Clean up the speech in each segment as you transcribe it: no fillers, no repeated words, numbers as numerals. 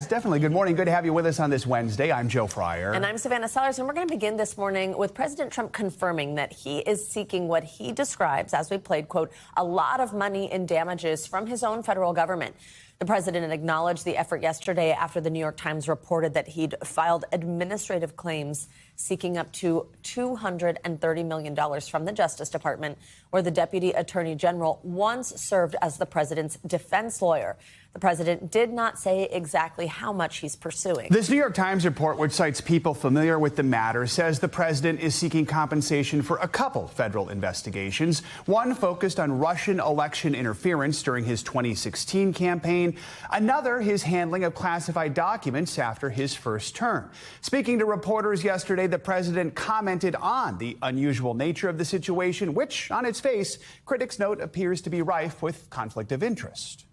Definitely. Good morning. Good to have you with us on this Wednesday. I'm Joe Fryer. And I'm Savannah Sellers. And we're going to begin this morning with President Trump confirming that he is seeking what he describes, as we played, quote, a lot of money in damages from his own federal government. The president acknowledged the effort yesterday after the New York Times reported that he'd filed administrative claims seeking up to $230 million from the Justice Department, where the deputy attorney general once served as the president's defense lawyer. The president did not say exactly how much he's pursuing. This New York Times report, which cites people familiar with the matter, says the president is seeking compensation for a couple federal investigations. One focused on Russian election interference during his 2016 campaign. Another, his handling of classified documents after his first term. Speaking to reporters yesterday, the president commented on the unusual nature of the situation, which, on its face, critics note appears to be rife with conflict of interest.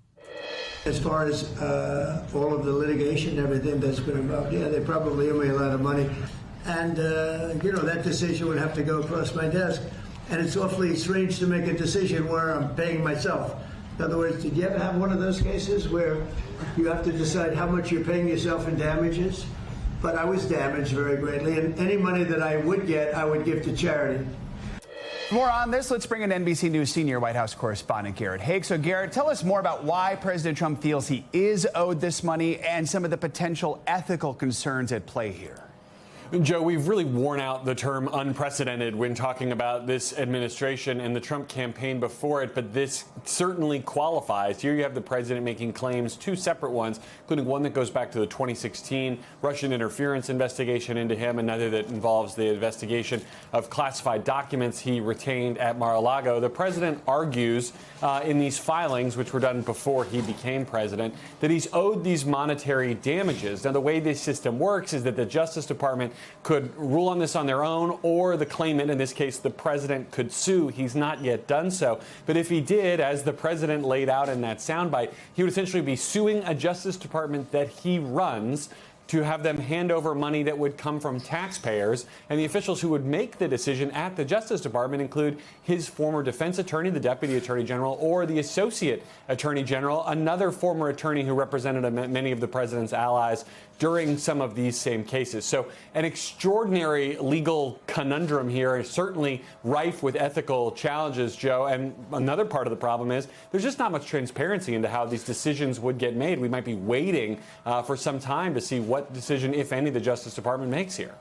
As far as all of the litigation and everything that's been involved, yeah, they probably owe me a lot of money. And, that decision would have to go across my desk. And it's awfully strange to make a decision where I'm paying myself. In other words, did you ever have one of those cases where you have to decide how much you're paying yourself in damages? But I was damaged very greatly, and any money that I would get, I would give to charity. More on this, let's bring in NBC News senior White House correspondent Garrett Haake. So, Garrett, tell us more about why President Trump feels he is owed this money and some of the potential ethical concerns at play here. Joe, we've really worn out the term unprecedented when talking about this administration and the Trump campaign before it, but this certainly qualifies. Here you have the president making claims, two separate ones, including one that goes back to the 2016 Russian interference investigation into him, another that involves the investigation of classified documents he retained at Mar-a-Lago. The president argues in these filings, which were done before he became president, that he's owed these monetary damages. Now, the way this system works is that the Justice Department could rule on this on their own, or the claimant, in this case the president, could sue. He's not yet done so. But if he did, as the president laid out in that soundbite, he would essentially be suing a Justice Department that he runs to have them hand over money that would come from taxpayers. And the officials who would make the decision at the Justice Department include his former defense attorney, the deputy attorney general, or the associate attorney general, another former attorney who represented many of the president's allies during some of these same cases. So an extraordinary legal conundrum here is certainly rife with ethical challenges, Joe. And another part of the problem is there's just not much transparency into how these decisions would get made. We might be waiting for some time to see what decision, if any, the Justice Department makes here.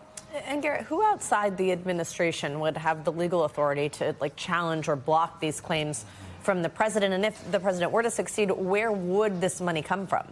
And Garrett, who outside the administration would have the legal authority to challenge or block these claims from the president? And if the president were to succeed, where would this money come from?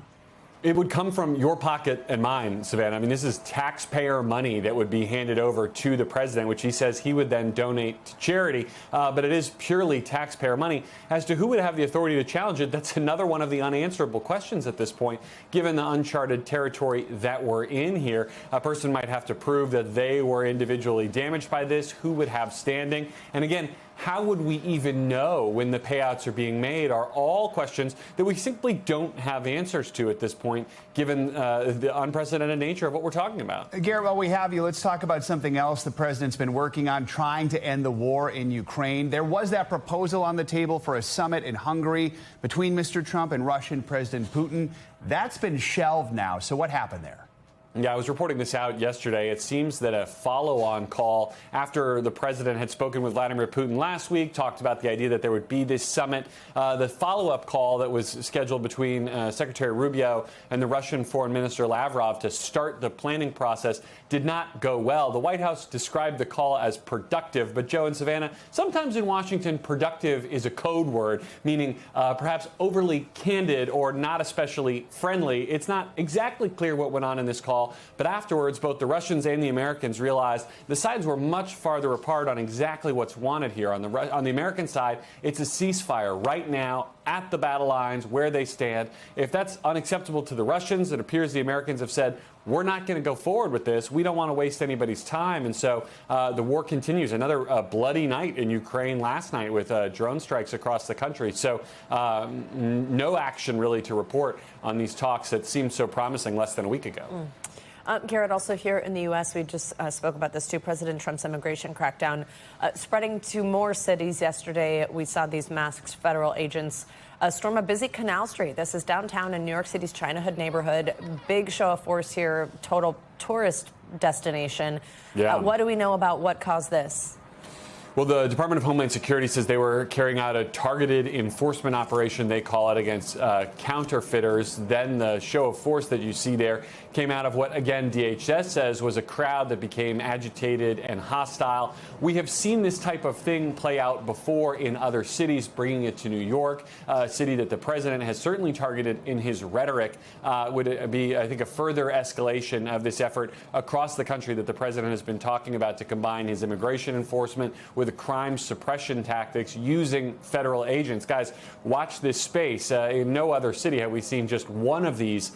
It would come from your pocket and mine, Savannah. I mean, this is taxpayer money that would be handed over to the president, which he says he would then donate to charity. But it is purely taxpayer money. As to who would have the authority to challenge it, that's another one of the unanswerable questions at this point, given the uncharted territory that we're in here. A person might have to prove that they were individually damaged by this. Who would have standing? And again, how would we even know when the payouts are being made are all questions that we simply don't have answers to at this point, given the unprecedented nature of what we're talking about. Garrett, while we have you, let's talk about something else the president's been working on, trying to end the war in Ukraine. There was that proposal on the table for a summit in Hungary between Mr. Trump and Russian President Putin. That's been shelved now. So what happened there? Yeah, I was reporting this out yesterday. It seems that a follow-on call after the president had spoken with Vladimir Putin last week, talked about the idea that there would be this summit. The follow-up call that was scheduled between Secretary Rubio and the Russian Foreign Minister Lavrov to start the planning process did not go well. The White House described the call as productive, but Joe and Savannah, sometimes in Washington, productive is a code word, meaning perhaps overly candid or not especially friendly. It's not exactly clear what went on in this call. But afterwards, both the Russians and the Americans realized the sides were much farther apart on exactly what's wanted here. On the American side, it's a ceasefire right now at the battle lines where they stand. If that's unacceptable to the Russians, it appears the Americans have said, we're not going to go forward with this. We don't want to waste anybody's time. And so the war continues. Another bloody night in Ukraine last night with drone strikes across the country. So no action really to report on these talks that seemed so promising less than a week ago. Garrett, also here in the U.S., we just spoke about this too. President Trump's immigration crackdown spreading to more cities yesterday. We saw these masked federal agents storm a busy Canal Street. This is downtown in New York City's China Hood neighborhood. Big show of force here, total tourist destination. Yeah. What do we know about what caused this? Well, the Department of Homeland Security says they were carrying out a targeted enforcement operation, they call it, against counterfeiters. Then the show of force that you see there came out of what, again, DHS says was a crowd that became agitated and hostile. We have seen this type of thing play out before in other cities, bringing it to New York, a city that the president has certainly targeted in his rhetoric. Would it be, I think, a further escalation of this effort across the country that the president has been talking about to combine his immigration enforcement with crime suppression tactics using federal agents. Guys, watch this space. In no other city have we seen just one of these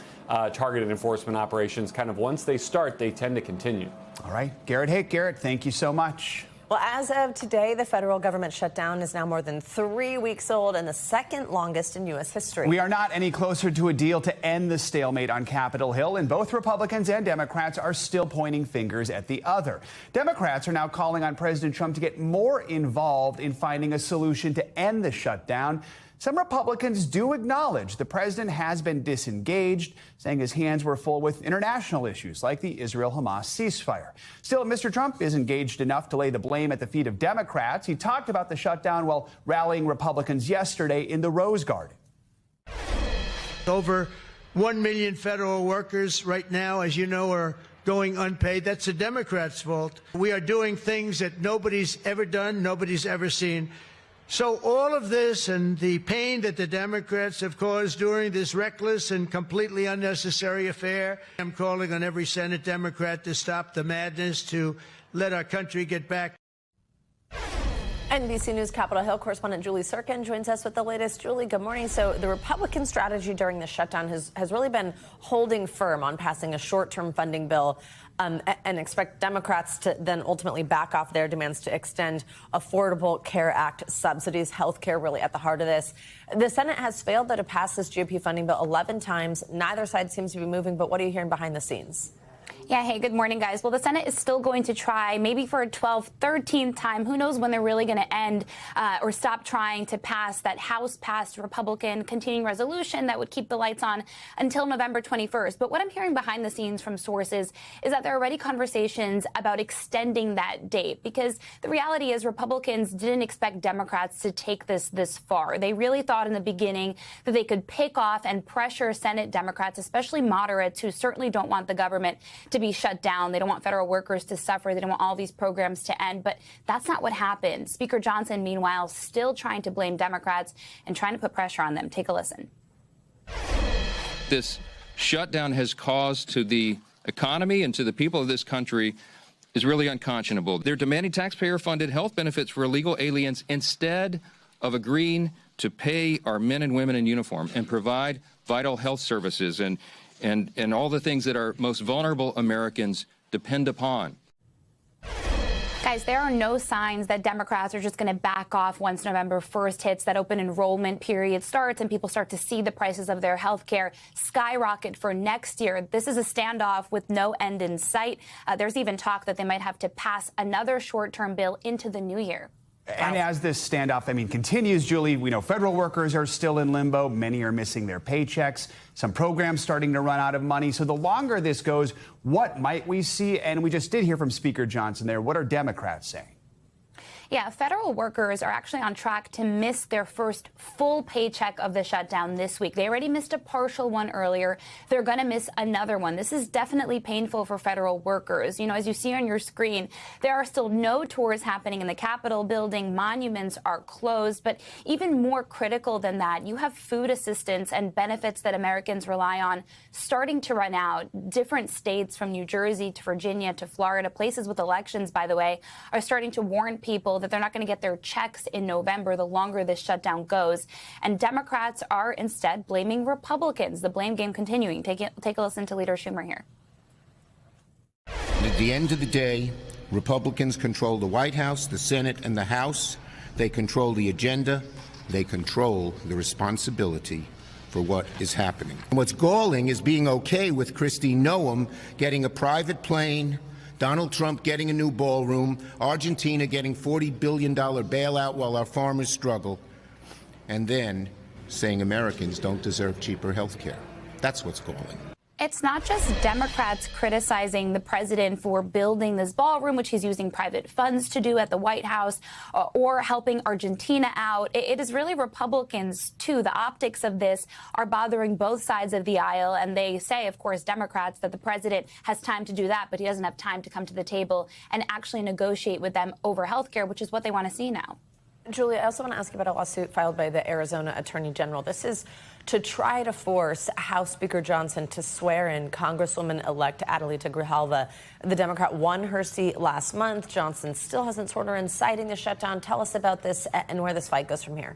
targeted enforcement operations. Kind of once they start, they tend to continue. All right, Garrett, thank you so much. Well, as of today, the federal government shutdown is now more than 3 weeks old and the second longest in U.S. history. We are not any closer to a deal to end the stalemate on Capitol Hill, and both Republicans and Democrats are still pointing fingers at the other. Democrats are now calling on President Trump to get more involved in finding a solution to end the shutdown. Some Republicans do acknowledge the president has been disengaged, saying his hands were full with international issues like the Israel-Hamas ceasefire. Still, Mr. Trump is engaged enough to lay the blame at the feet of Democrats. He talked about the shutdown while rallying Republicans yesterday in the Rose Garden. Over 1 million federal workers right now, as you know, are going unpaid. That's the Democrats' fault. We are doing things that nobody's ever done, nobody's ever seen. So all of this and the pain that the Democrats have caused during this reckless and completely unnecessary affair, I'm calling on every Senate Democrat to stop the madness, to let our country get back. NBC News Capitol Hill correspondent Julie Sirkin joins us with the latest. Julie, good morning. So the Republican strategy during the shutdown has really been holding firm on passing a short-term funding bill and expect Democrats to then ultimately back off their demands to extend Affordable Care Act subsidies. Health care really at the heart of this. The Senate has failed to pass this GOP funding bill 11 times. Neither side seems to be moving, but what are you hearing behind the scenes? Yeah, hey, good morning, guys. Well, the Senate is still going to try, maybe for a 12th, 13th time. Who knows when they're really going to end or stop trying to pass that House-passed Republican continuing resolution that would keep the lights on until November 21st. But what I'm hearing behind the scenes from sources is that there are already conversations about extending that date, because the reality is Republicans didn't expect Democrats to take this far. They really thought in the beginning that they could pick off and pressure Senate Democrats, especially moderates, who certainly don't want the government to be shut down. They don't want federal workers to suffer. They don't want all these programs to end. But that's not what happened. Speaker Johnson, meanwhile, still trying to blame Democrats and trying to put pressure on them. Take a listen. This shutdown has caused to the economy and to the people of this country is really unconscionable. They're demanding taxpayer-funded health benefits for illegal aliens instead of agreeing to pay our men and women in uniform and provide vital health services and all the things that our most vulnerable Americans depend upon. Guys, there are no signs that Democrats are just going to back off once November 1st hits, that open enrollment period starts, and people start to see the prices of their health care skyrocket for next year. This is a standoff with no end in sight. There's even talk that they might have to pass another short-term bill into the new year. And as this standoff, continues, Julie, we know federal workers are still in limbo. Many are missing their paychecks. Some programs starting to run out of money. So the longer this goes, what might we see? And we just did hear from Speaker Johnson there. What are Democrats saying? Yeah, federal workers are actually on track to miss their first full paycheck of the shutdown this week. They already missed a partial one earlier. They're going to miss another one. This is definitely painful for federal workers. You know, as you see on your screen, there are still no tours happening in the Capitol building. Monuments are closed. But even more critical than that, you have food assistance and benefits that Americans rely on starting to run out. Different states, from New Jersey to Virginia to Florida, places with elections, by the way, are starting to warn people that they're not going to get their checks in November the longer this shutdown goes. And Democrats are instead blaming Republicans. The blame game continuing. Take a listen to Leader Schumer here. At the end of the day, Republicans control the White House, the Senate, and the House. They control the agenda. They control the responsibility for what is happening. And what's galling is being okay with Kristi Noem getting a private plane, Donald Trump getting a new ballroom, Argentina getting $40 billion bailout while our farmers struggle, and then saying Americans don't deserve cheaper health care. That's what's galling. It's not just Democrats criticizing the president for building this ballroom, which he's using private funds to do at the White House, or helping Argentina out. It is really Republicans, too. The optics of this are bothering both sides of the aisle. And they say, of course, Democrats, that the president has time to do that, but he doesn't have time to come to the table and actually negotiate with them over health care, which is what they want to see now. Julie, I also want to ask you about a lawsuit filed by the Arizona Attorney General. This is to try to force House Speaker Johnson to swear in Congresswoman-elect Adelita Grijalva. The Democrat won her seat last month. Johnson still hasn't sworn her in, citing the shutdown. Tell us about this and where this fight goes from here.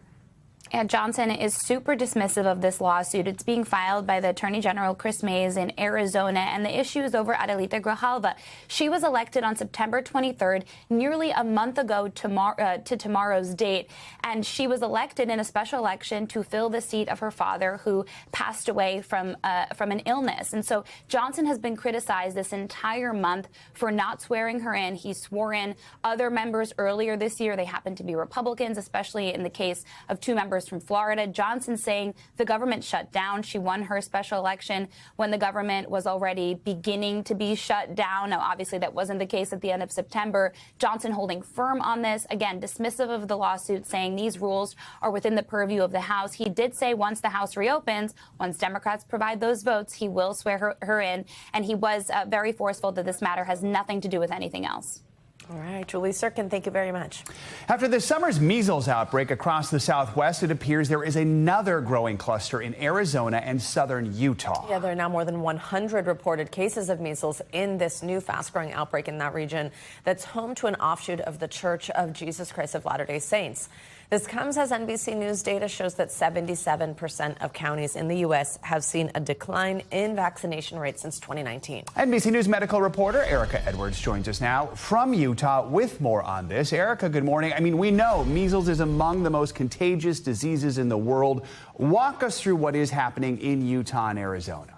And Johnson is super dismissive of this lawsuit. It's being filed by the Attorney General Chris Mays in Arizona, and the issue is over Adelita Grijalva. She was elected on September 23rd, nearly a month ago to tomorrow's date, and she was elected in a special election to fill the seat of her father, who passed away from an illness. And so Johnson has been criticized this entire month for not swearing her in. He swore in other members earlier this year. They happen to be Republicans, especially in the case of two members from Florida. Johnson saying the government shut down. She won her special election when the government was already beginning to be shut down. Now, obviously, that wasn't the case at the end of September. Johnson holding firm on this, again, dismissive of the lawsuit, saying these rules are within the purview of the House. He did say once the House reopens, once Democrats provide those votes, he will swear her in. And he was very forceful that this matter has nothing to do with anything else. All right, Julie Sirkin, thank you very much. After this summer's measles outbreak across the Southwest, it appears there is another growing cluster in Arizona and southern Utah. Yeah, there are now more than 100 reported cases of measles in this new fast-growing outbreak in that region that's home to an offshoot of the Church of Jesus Christ of Latter-day Saints. This comes as NBC News data shows that 77% of counties in the U.S. have seen a decline in vaccination rates since 2019. NBC News medical reporter Erica Edwards joins us now from Utah with more on this. Erica, good morning. I mean, we know measles is among the most contagious diseases in the world. Walk us through what is happening in Utah and Arizona.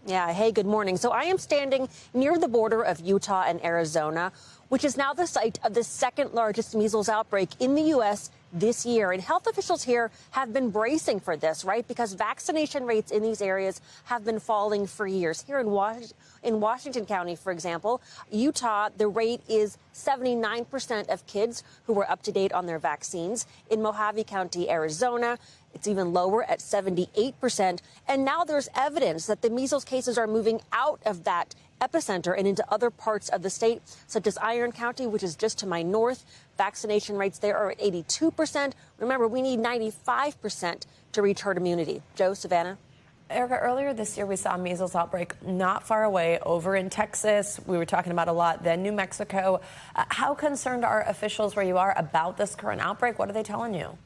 Yeah, hey, good morning. So I am standing near the border of Utah and Arizona, which is now the site of the second largest measles outbreak in the U.S. this year. And health officials here have been bracing for this, right? Because vaccination rates in these areas have been falling for years. Here in Washington County, for example, Utah, the rate is 79% of kids who were up to date on their vaccines. In Mojave County, Arizona, it's even lower at 78%. And now there's evidence that the measles cases are moving out of that epicenter and into other parts of the state, such as Iron County, which is just to my north. Vaccination rates there are at 82%. Remember, we need 95% to reach herd immunity. Joe, Savannah? Erica, earlier this year, we saw a measles outbreak not far away over in Texas. We were talking about a lot then New Mexico. How concerned are officials where you are about this current outbreak? What are they telling you?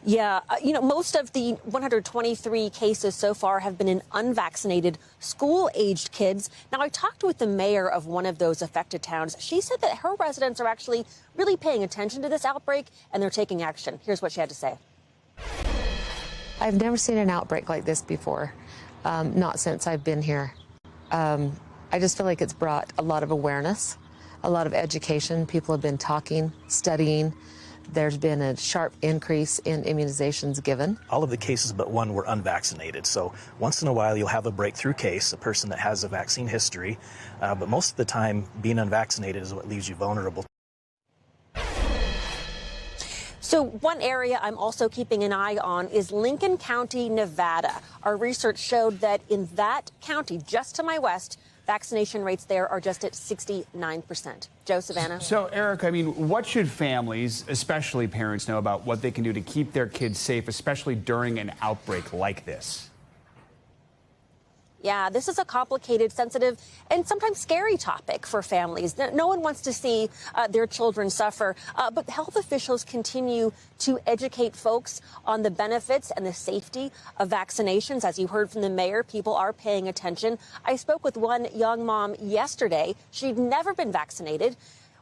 Yeah, most of the 123 cases so far have been in unvaccinated school-aged kids. Now, I talked with the mayor of one of those affected towns. She said that her residents are actually really paying attention to this outbreak, and they're taking action. Here's what she had to say. I've never seen an outbreak like this before, not since I've been here. I just feel like it's brought a lot of awareness, a lot of education. People have been talking, studying. There's been a sharp increase in immunizations given. All of the cases but one were unvaccinated. So once in a while, you'll have a breakthrough case, a person that has a vaccine history. But most of the time, being unvaccinated is what leaves you vulnerable. So one area I'm also keeping an eye on is Lincoln County, Nevada. Our research showed that in that county, just to my west, vaccination rates there are just at 69%. Joe, Savannah? So, Eric, I mean, what should families, especially parents, know about what they can do to keep their kids safe, especially during an outbreak like this? Yeah, this is a complicated, sensitive, and sometimes scary topic for families. No one wants to see their children suffer, but health officials continue to educate folks on the benefits and the safety of vaccinations. As you heard from the mayor, people are paying attention. I spoke with one young mom yesterday. She'd never been vaccinated.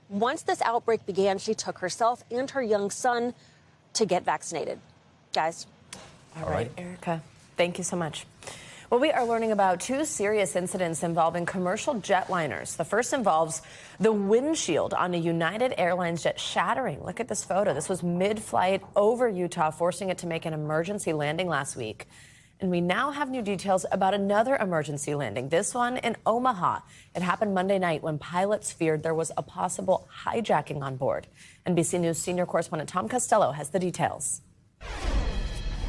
Once this outbreak began, she took herself and her young son to get vaccinated. guys. All right, Erica, thank you so much. Well, we are learning about two serious incidents involving commercial jetliners. The first involves the windshield on a United Airlines jet shattering. Look at this photo. This was mid-flight over Utah, forcing it to make an emergency landing last week. And we now have new details about another emergency landing, this one in Omaha. It happened Monday night when pilots feared there was a possible hijacking on board. NBC News senior correspondent Tom Costello has the details.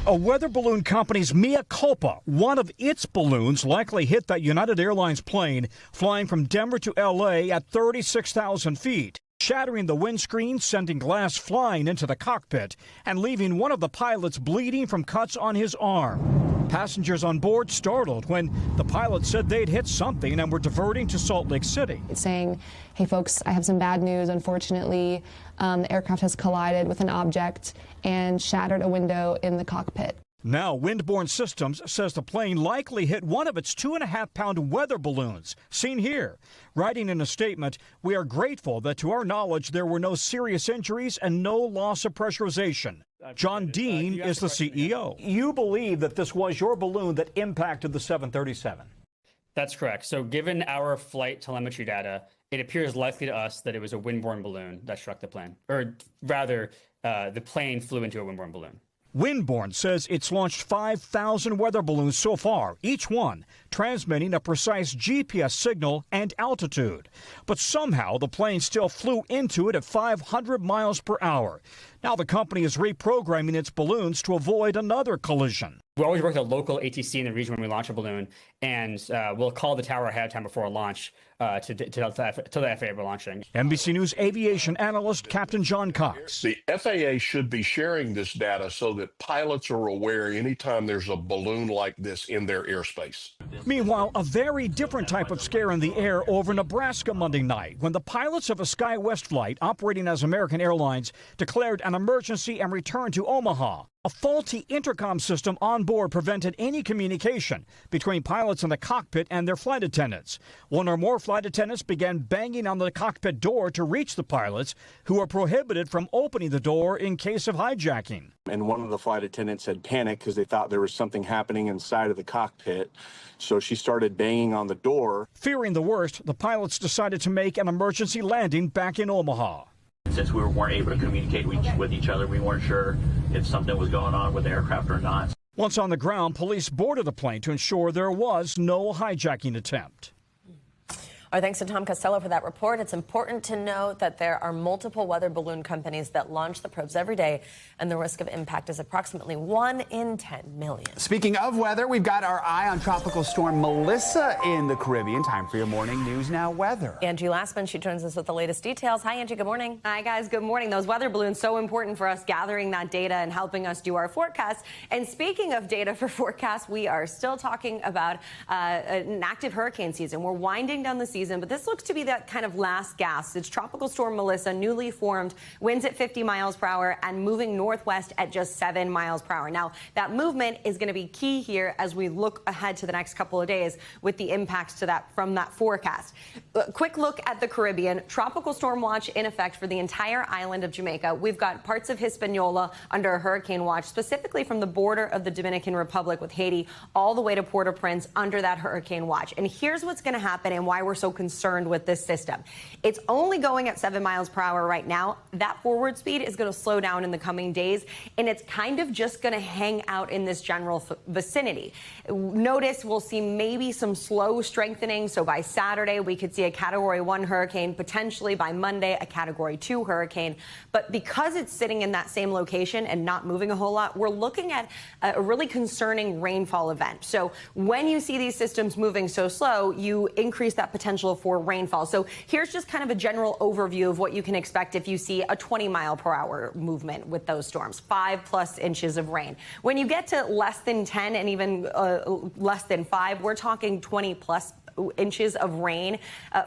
A weather balloon company's mea culpa. One of its balloons likely hit that United Airlines plane flying from Denver to L.A. at 36,000 feet, shattering the windscreen, sending glass flying into the cockpit, and leaving one of the pilots bleeding from cuts on his arm. Passengers on board startled when the pilot said they'd hit something and were diverting to Salt Lake City. Saying, hey folks, I have some bad news. Unfortunately, the aircraft has collided with an object and shattered a window in the cockpit. Now, Windborne Systems says the plane likely hit one of its 2.5-pound weather balloons, seen here. Writing in a statement, we are grateful that to our knowledge there were no serious injuries and no loss of pressurization. John Dean is the CEO. You believe that this was your balloon that impacted the 737? That's correct. So given our flight telemetry data, it appears likely to us that it was a windborne balloon that struck the plane. Or rather, the plane flew into a windborne balloon. Windborne says it's launched 5,000 weather balloons so far, each one transmitting a precise GPS signal and altitude. But somehow the plane still flew into it at 500 miles per hour. Now the company is reprogramming its balloons to avoid another collision. We always work with a local ATC in the region when we launch a balloon, and we'll call the tower ahead of time before a launch to tell the FAA we're launching. NBC News aviation analyst Captain John Cox. The FAA should be sharing this data so that pilots are aware anytime there's a balloon like this in their airspace. Meanwhile, a very different type of scare in the air over Nebraska Monday night when the pilots of a SkyWest flight operating as American Airlines declared an emergency and returned to Omaha. A faulty intercom system on board prevented any communication between pilots in the cockpit and their flight attendants. One or more flight attendants began banging on the cockpit door to reach the pilots, who were prohibited from opening the door in case of hijacking. And one of the flight attendants had panicked because they thought there was something happening inside of the cockpit. So she started banging on the door. Fearing the worst, the pilots decided to make an emergency landing back in Omaha. Since we weren't able to communicate with each other, we weren't sure if something was going on with the aircraft or not. Once on the ground, police boarded the plane to ensure there was no hijacking attempt. Our thanks to Tom Costello for that report. It's important to note that there are multiple weather balloon companies that launch the probes every day, and the risk of impact is approximately 1 in 10 million. Speaking of weather, we've got our eye on Tropical Storm Melissa in the Caribbean. Time for your morning News Now weather. Angie Lastman, she joins us with the latest details. Hi, Angie. Good morning. Hi, guys. Good morning. Those weather balloons, so important for us gathering that data and helping us do our forecast. And speaking of data for forecast, we are still talking about an active hurricane season. We're winding down the season, but this looks to be that kind of last gasp. It's Tropical Storm Melissa, newly formed, winds at 50 miles per hour and moving northwest at just 7 miles per hour. Now, that movement is going to be key here as we look ahead to the next couple of days with the impacts to that from that forecast. Quick look at the Caribbean. Tropical storm watch in effect for the entire island of Jamaica. We've got parts of Hispaniola under a hurricane watch, specifically from the border of the Dominican Republic with Haiti all the way to Port-au-Prince under that hurricane watch. And here's what's going to happen and why we're so concerned with this system. It's only going at 7 miles per hour right now. That forward speed is going to slow down in the coming days, and it's kind of just going to hang out in this general vicinity. Notice we'll see maybe some slow strengthening. So by Saturday, we could see a Category 1 hurricane, potentially by Monday, a Category 2 hurricane. But because it's sitting in that same location and not moving a whole lot, we're looking at a really concerning rainfall event. So when you see these systems moving so slow, you increase that potential for rainfall. So here's just kind of a general overview of what you can expect if you see a 20 mile per hour movement with those storms, 5+ inches of rain. When you get to less than 10 and even less than 5, we're talking 20+ inches of rain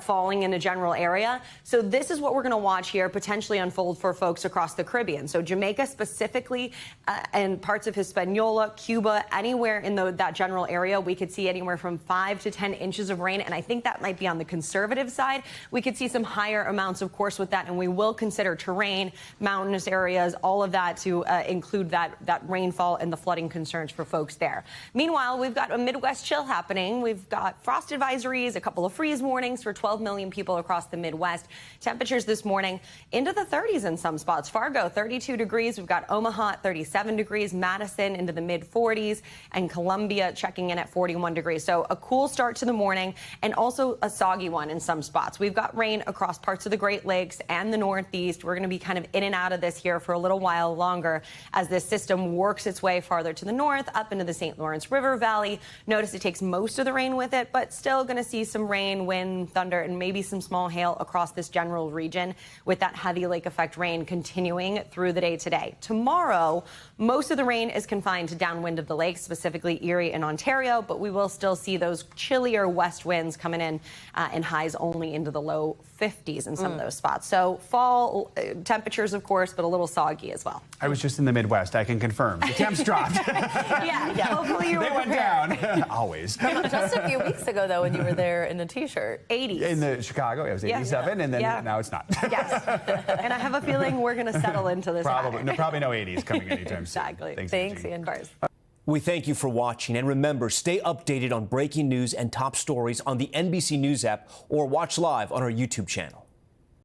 falling in a general area. So this is what we're going to watch here potentially unfold for folks across the Caribbean. So Jamaica specifically and parts of Hispaniola, Cuba, anywhere in that general area, we could see anywhere from 5 to 10 inches of rain. And I think that might be on the conservative side. We could see some higher amounts, of course, with that. And we will consider terrain, mountainous areas, all of that to include that rainfall and the flooding concerns for folks there. Meanwhile, we've got a Midwest chill happening. We've got frost advisories, a couple of freeze warnings for 12 million people across the Midwest. Temperatures this morning into the 30s in some spots. Fargo, 32 degrees. We've got Omaha, 37 degrees. Madison into the mid-40s. And Columbia checking in at 41 degrees. So a cool start to the morning and also a soggy one in some spots. We've got rain across parts of the Great Lakes and the Northeast. We're going to be kind of in and out of this here for a little while longer as this system works its way farther to the north, up into the St. Lawrence River Valley. Notice it takes most of the rain with it, but still going to see some rain, wind, thunder, and maybe some small hail across this general region with that heavy lake effect rain continuing through the day today. Tomorrow, most of the rain is confined to downwind of the lake, specifically Erie and Ontario, but we will still see those chillier west winds coming in and highs only into the low 50s in some of those spots. So fall temperatures, of course, but a little soggy as well. I was just in the Midwest. I can confirm. The temps dropped. yeah. Hopefully you were They went down. Always. Just a few weeks ago, though, when you were there in a T-shirt. 80s. In the Chicago, it was 87, and then now it's not. Yes. And I have a feeling we're going to settle into this. Probably no 80s coming anytime soon. Exactly. Thanks, Ian. We thank you for watching, and remember, stay updated on breaking news and top stories on the NBC News app or watch live on our YouTube channel.